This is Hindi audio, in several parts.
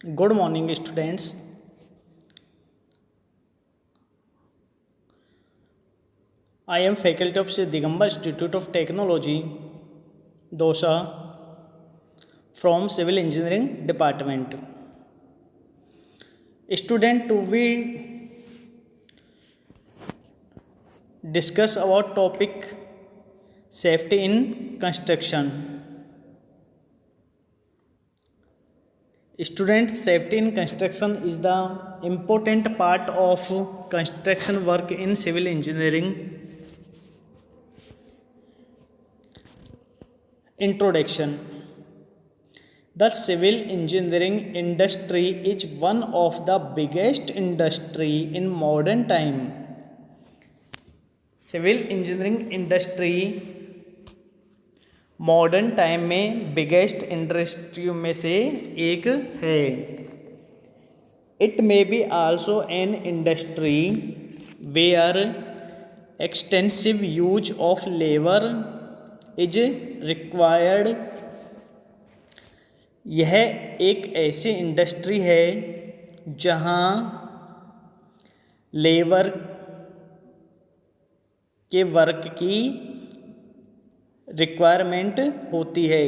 Good morning, students. I am faculty of Sri Digambar Institute of Technology, Dosa, from Civil Engineering Department. Student, we discuss about topic safety in construction. Student, safety in construction is the important part of construction work in civil engineering. Introduction. The civil engineering industry is one of the biggest industry in modern time. Civil engineering industry modern time में बिगेस्ट इंडस्ट्री में से एक है. It may be also an industry where extensive use of labour is required. यह एक ऐसी इंडस्ट्री है जहां लेबर के वर्क की रिक्वायरमेंट होती है.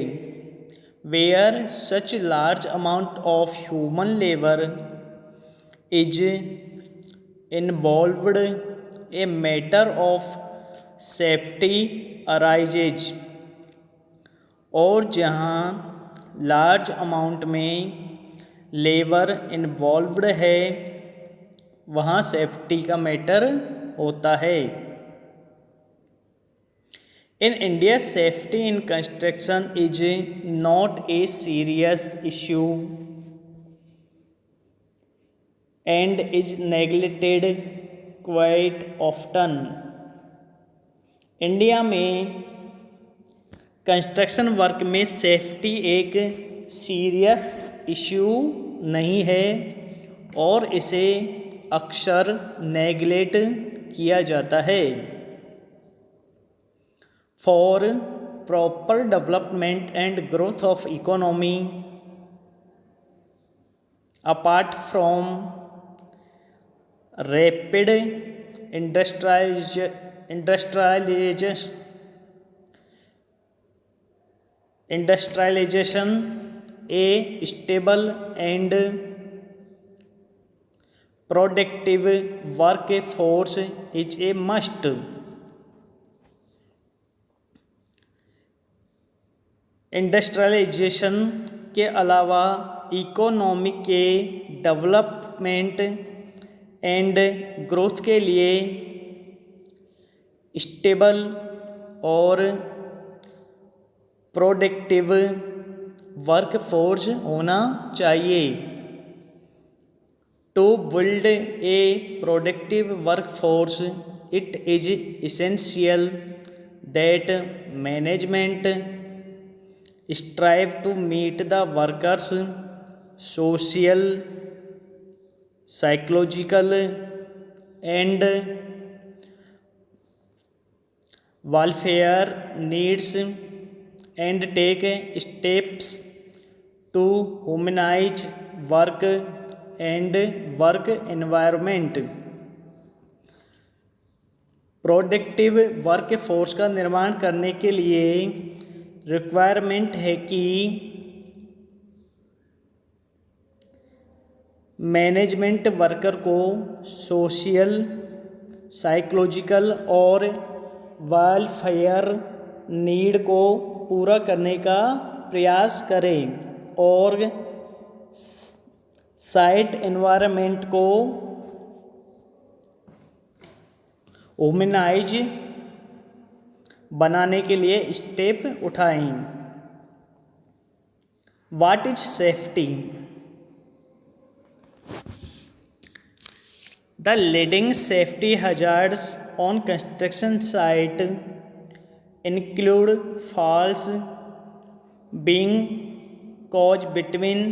Where such large amount of human labour is involved a matter of safety arises. और जहां लार्ज अमाउंट में लेबर इन्वॉल्व्ड है वहाँ सेफ्टी का मैटर होता है. In India, safety in construction is not a serious issue and is neglected quite often. India में कंस्ट्रक्शन वर्क में सेफ्टी एक सीरियस इश्यू नहीं है और इसे अक्सर नेगलेक्ट किया जाता है. For proper development and growth of economy, apart from rapid industrialization, a stable and productive workforce is a must. Industrialisation के अलावा इकोनॉमी के डेवलपमेंट एंड ग्रोथ के लिए स्टेबल और प्रोडक्टिव वर्कफोर्स होना चाहिए. To build a productive workforce it is essential that management strive to meet the workers' social, psychological and welfare needs and take steps to humanize work and work environment. Productive workforce का निर्माण करने के लिए रिक्वायरमेंट है कि मैनेजमेंट वर्कर को सोशल, साइकोलॉजिकल और वेलफेयर नीड को पूरा करने का प्रयास करें और साइट एनवायरनमेंट को ह्यूमनाइज बनाने के लिए स्टेप उठाएं. What is safety? The leading safety hazards on construction site include falls being cause between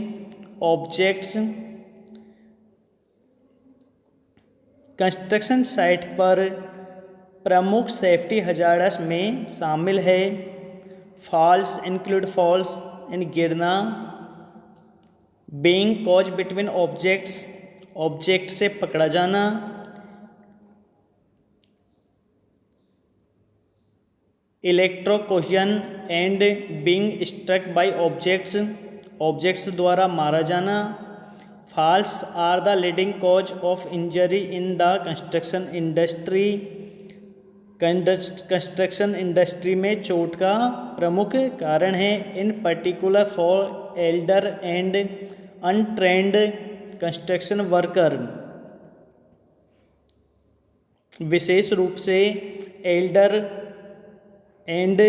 objects. Construction site पर प्रमुख सेफ्टी हजार्ड्स में शामिल है फॉल्स इंक्लूड फॉल्स इन गिरना, being cause between objects, object से पकड़ा जाना। Electrocution and being struck by objects, objects द्वारा मारा जाना। Falls are the leading cause of injury in the construction industry, construction industry में चोट का प्रमुख कारण है। In particular for elder and untrained construction worker, विशेष रूप से elder and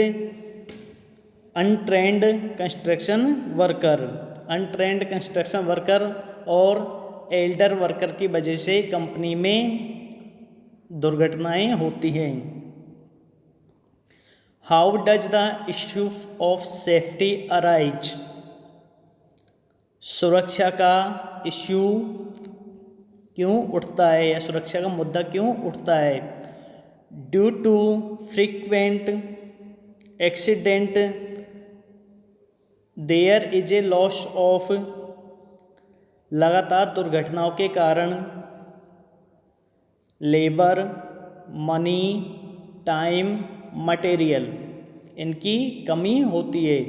untrained construction worker, untrained construction worker और एल्डर वर्कर की वजह से कंपनी में दुर्घटनाएं होती हैं। How does the issue of safety arise, सुरक्षा का इश्यू क्यों उठता है या सुरक्षा का मुद्दा क्यों उठता है। Due to frequent accident there is a loss of, लगातार दुर्घटनाओं के कारण लेबर, मनी, टाइम, मटेरियल, इनकी कमी होती है।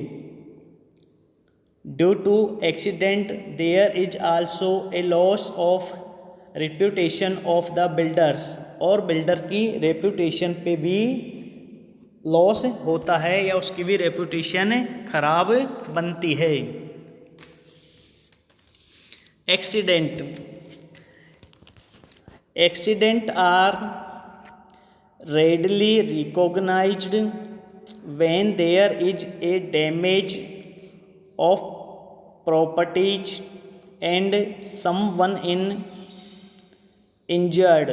Due to accident there is also a loss of reputation of the builders, और बिल्डर की रेप्यूटेशन पे भी लॉस होता है या उसकी भी रेप्यूटेशन खराब बनती है। Accident, accident are readily recognized when there is a damage of properties and someone in injured।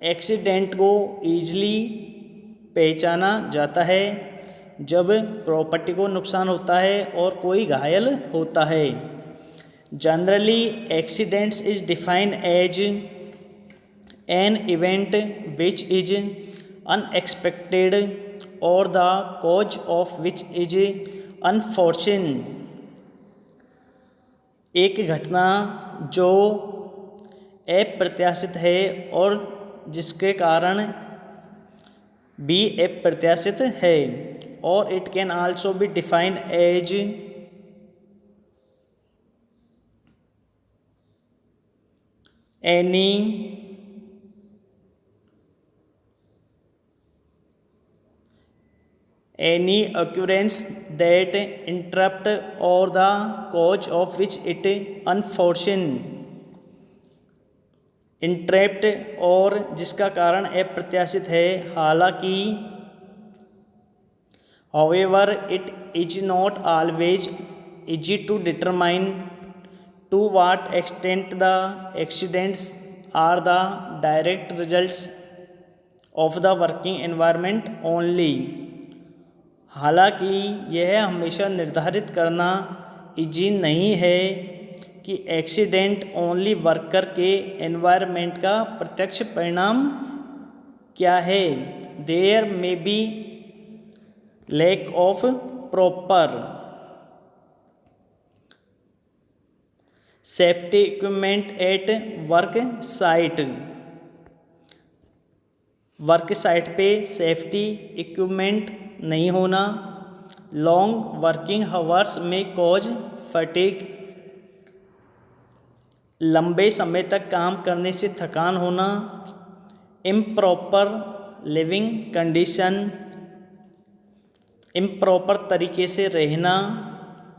Accident को ईजिली पहचाना जाता है जब प्रॉपर्टी को नुकसान होता है और कोई घायल होता है। Generally accidents is defined as an event which is unexpected or the cause of which is unforeseen, एक घटना जो अप्रत्याशित है और जिसके कारण भी अप्रत्याशित है। और it can also be defined as any any occurrence that interrupt or the cause of which it unforeseen, interrupt और जिसका कारण अप्रत्याशित है। हालांकि however it is not always easy to determine to what extent the accidents are the direct results of the working environment only। हालांकि यह हमेशा निर्धारित करना इजी नहीं है कि एक्सीडेंट ओनली वर्कर के एनवायरनमेंट का प्रत्यक्ष परिणाम क्या है। There may be lack of proper safety equipment at work site, work site पे सेफ्टी इक्विपमेंट नहीं होना। लॉन्ग वर्किंग हावर्स में कॉज फटीग, लंबे समय तक काम करने से थकान होना। इम्प्रॉपर लिविंग कंडीशन, इम्प्रॉपर तरीके से रहना।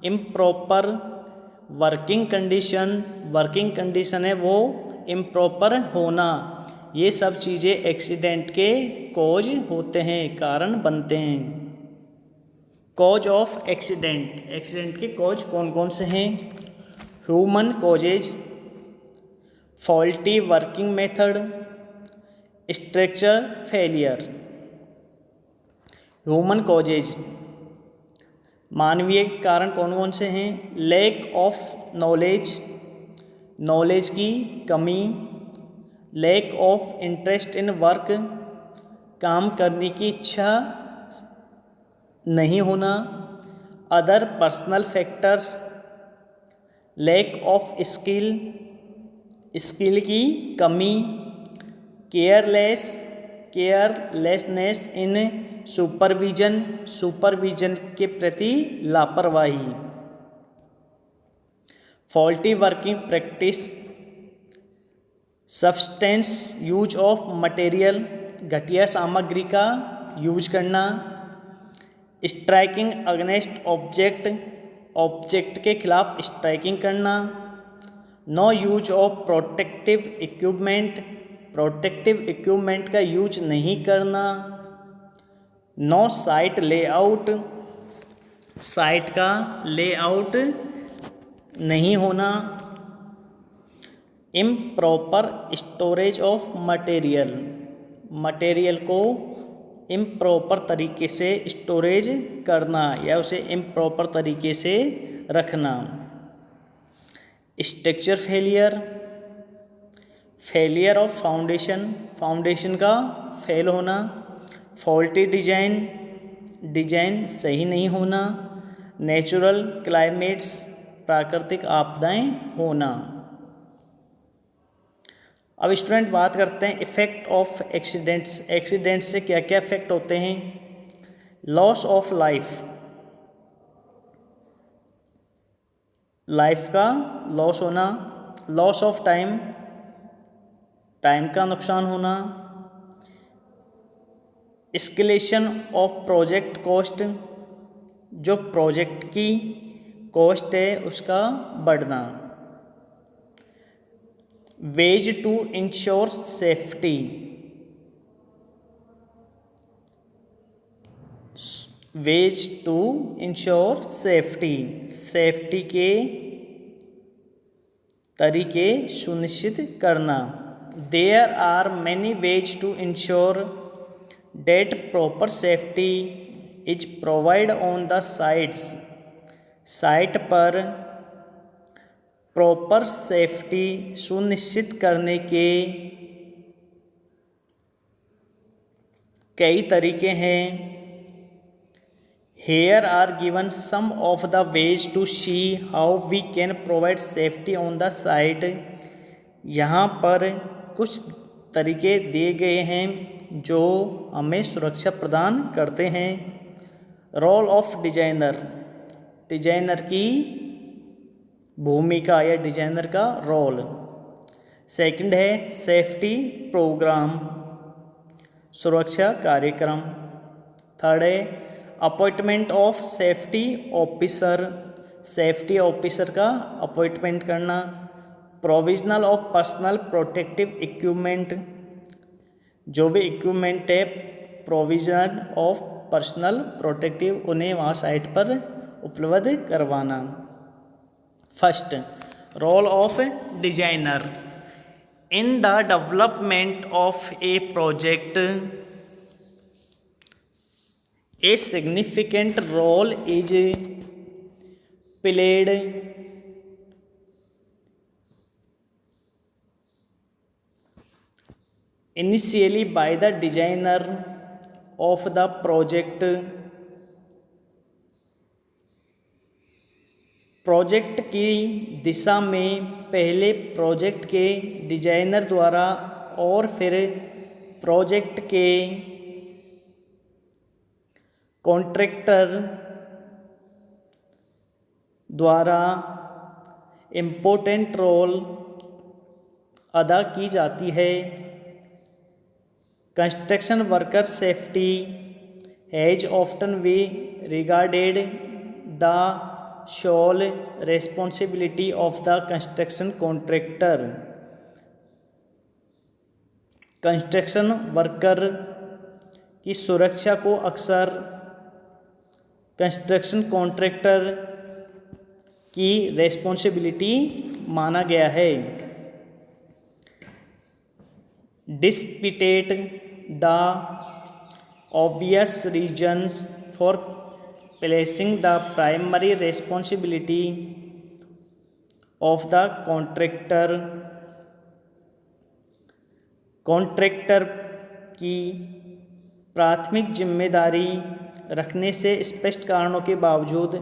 Improper working condition, working condition है वो इम्प्रॉपर होना। ये सब चीज़ें एक्सीडेंट के कॉज होते हैं, कारण बनते हैं। कॉज ऑफ एक्सीडेंट, एक्सीडेंट के कॉज कौन कौन से हैं। Human causes, faulty working method, structure failure. Human causes, मानवीय कारण कौन कौन से हैं। लैक ऑफ नॉलेज, नॉलेज की कमी। Lack of interest in work, काम करने की इच्छा नहीं होना। Other personal factors, lack of skill, skill की कमी, केयरलेसनेस इन सुपरविजन, सुपरविजन के प्रति लापरवाही, faulty working practice, substance use of material, घटिया सामग्री का यूज करना, स्ट्राइकिंग अगेंस्ट ऑब्जेक्ट, ऑब्जेक्ट के खिलाफ स्ट्राइकिंग करना, no use of protective equipment, protective equipment का यूज नहीं करना, नो साइट लेआउट, साइट का लेआउट नहीं होना, improper storage of material, material को इम्प्रॉपर तरीके से स्टोरेज करना या उसे इम्प्रॉपर तरीके से रखना, structure failure, failure of foundation, foundation का फेल होना, फॉल्टी डिजाइन, डिजाइन सही नहीं होना, नेचुरल क्लाइमेट्स, प्राकृतिक आपदाएं होना। अब स्टूडेंट बात करते हैं इफ़ेक्ट ऑफ एक्सीडेंट्स, एक्सीडेंट्स से क्या क्या इफ़ेक्ट होते हैं। लॉस ऑफ लाइफ, लाइफ का लॉस होना, लॉस ऑफ टाइम, टाइम का नुकसान होना, एस्केलेशन ऑफ प्रोजेक्ट कॉस्ट, जो प्रोजेक्ट की कॉस्ट है उसका बढ़ना, ways to ensure safety, ways to ensure safety, safety के तरीके सुनिश्चित करना, there are many ways to ensure that proper safety is provide on the sites, site पर प्रॉपर सेफ्टी सुनिश्चित करने के कई तरीके हैं। Here are given some of the ways to see how we can provide safety on the site, यहाँ पर कुछ तरीके दिए गए हैं जो हमें सुरक्षा प्रदान करते हैं। रोल ऑफ डिजाइनर, डिजाइनर की भूमिका या डिजाइनर का रोल। सेकंड है सेफ्टी प्रोग्राम, सुरक्षा कार्यक्रम। थर्ड है appointment of safety officer, safety officer का अपॉइंटमेंट करना। Provisional of personal protective equipment, जो भी इक्विपमेंट है प्रोविजन ऑफ पर्सनल प्रोटेक्टिव, उन्हें वहाँ साइट पर उपलब्ध करवाना। First, role of designer in the development of a project, a significant role is played initially by the designer of the project, project की दिशा में पहले प्रोजेक्ट के डिजाइनर द्वारा और फिर प्रोजेक्ट के कॉन्ट्रैक्टर द्वारा इम्पोर्टेंट रोल अदा की जाती है। Construction worker safety has often be regarded the sole responsibility of the construction contractor, construction worker की सुरक्षा को अक्सर कंस्ट्रक्शन कॉन्ट्रैक्टर की रेस्पॉन्सिबिलिटी माना गया है। Despite the obvious reasons for placing the primary responsibility of the contractor, contractor की प्राथमिक जिम्मेदारी रखने से स्पष्ट कारणों के बावजूद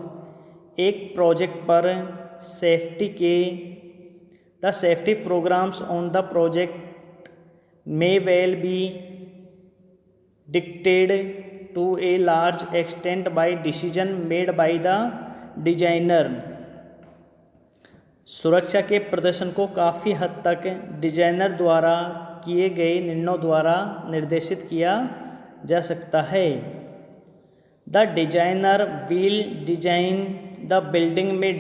एक प्रोजेक्ट पर सेफ्टी के the safety programmes on the project may well be dictated to a large extent by decision made by the designer। सुरक्षा के प्रदर्शन को काफ़ी हद तक डिजाइनर द्वारा किए गए निर्णयों द्वारा निर्देशित किया जा सकता है। The designer will design the building में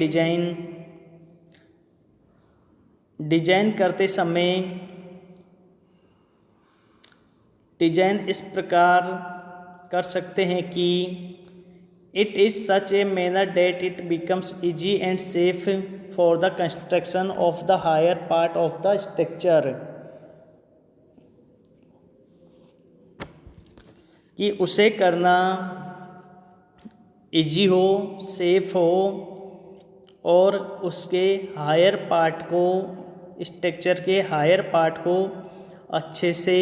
डिजाइन करते समय डिजाइन इस प्रकार कर सकते हैं कि it is such a manner that it becomes easy and safe for the construction of the higher part of the structure, कि उसे करना ईजी हो, सेफ हो और उसके हायर पार्ट को, स्ट्रक्चर के हायर पार्ट को अच्छे से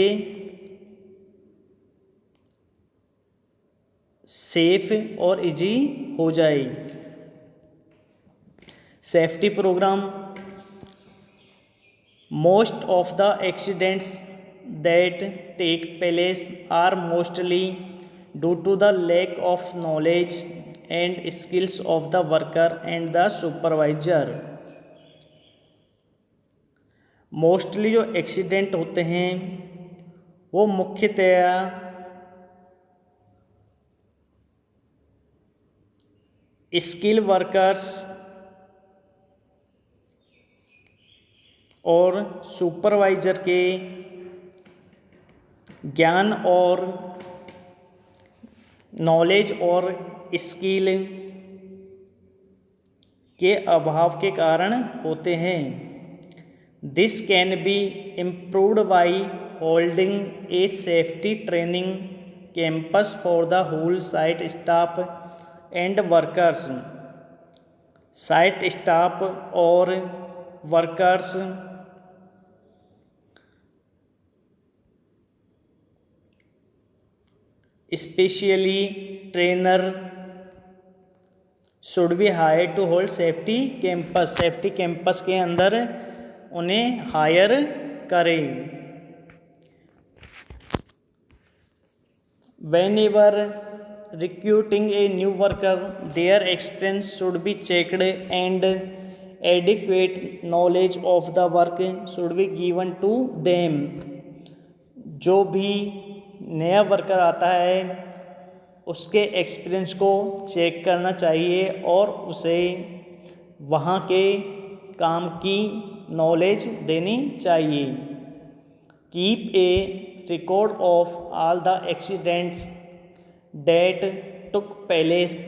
सेफ और इजी हो जाए। Safety programme most of the accidents that take place are mostly due to the lack of knowledge and skills of the worker and the supervisor. Mostly जो एक्सीडेंट होते हैं वो मुख्यतया स्किल वर्कर्स और सुपरवाइजर के ज्ञान और नॉलेज और स्किल के अभाव के कारण होते हैं। This can be improved by holding a safety training campus for the whole site staff and workers. Site staff और workers specially trainer should be hire to hold safety campus. Safety campus के अंदर उन्हें हायर करें। Whenever recruiting a new worker, their experience should be checked and adequate knowledge of the work should be given to them। जो भी नया वर्कर आता है उसके एक्सपीरियंस को चेक करना चाहिए और उसे वहाँ के काम की नॉलेज देनी चाहिए। Keep a record of all the accidents that took place.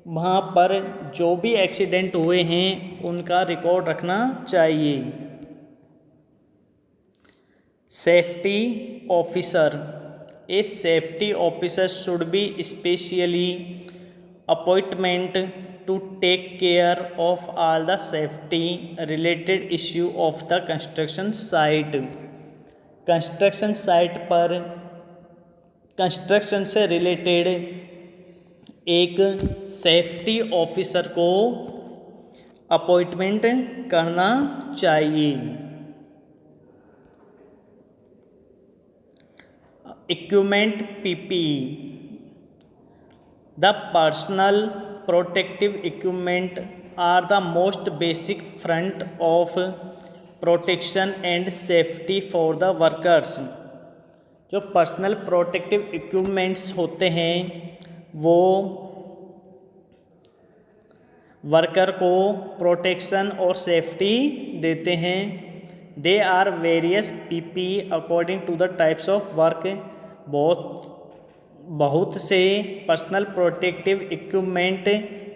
वहाँ पर जो भी एक्सीडेंट हुए हैं उनका रिकॉर्ड रखना चाहिए। Safety officer, a safety officer should be specially appointment to take care of all the safety related issue of the construction site. Construction site पर कंस्ट्रक्शन से रिलेटेड एक सेफ्टी ऑफिसर को अपॉइंटमेंट करना चाहिए। Equipment PPE, the personal protective equipment are the most basic front of protection and safety for the workers. जो पर्सनल प्रोटेक्टिव इक्विपमेंट्स होते हैं वो वर्कर को प्रोटेक्शन और सेफ्टी देते हैं। They are various PPE according to the types of work. बहुत से पर्सनल प्रोटेक्टिव इक्विपमेंट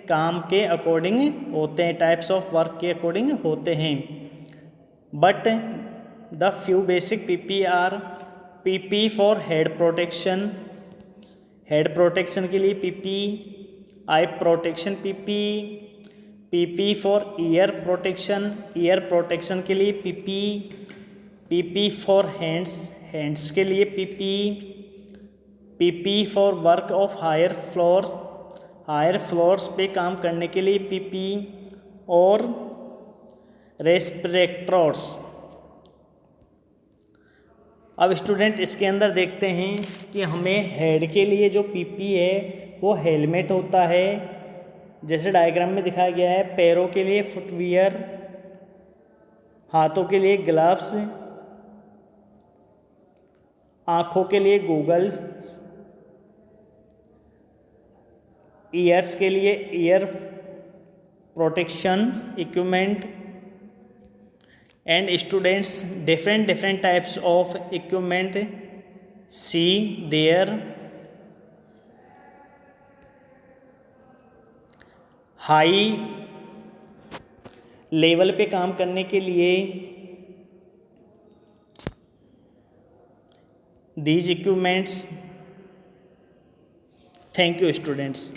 काम के अकॉर्डिंग होते हैं, टाइप्स ऑफ वर्क के अकॉर्डिंग होते हैं। But the few basic PPE are PPE for head protection, head protection के लिए PPE. Eye protection PPE. PPE for ear protection, ear protection के लिए PPE. PPE for hands, hands के लिए PPE. PPE for work of higher floors, higher floors पे काम करने के लिए पीपीई। और रेस्पिरेटर्स। अब स्टूडेंट इसके अंदर देखते हैं कि हमें हेड के लिए जो पीपी है वो हेलमेट होता है, जैसे डायग्राम में दिखाया गया है। पैरों के लिए फुटवियर, हाथों के लिए ग्लव्स, आँखों के लिए गूगल्स, ईयर्स के लिए year protection equipment. And students, different types of equipment see there. High level पे काम करने के लिए these equipments. Thank you students.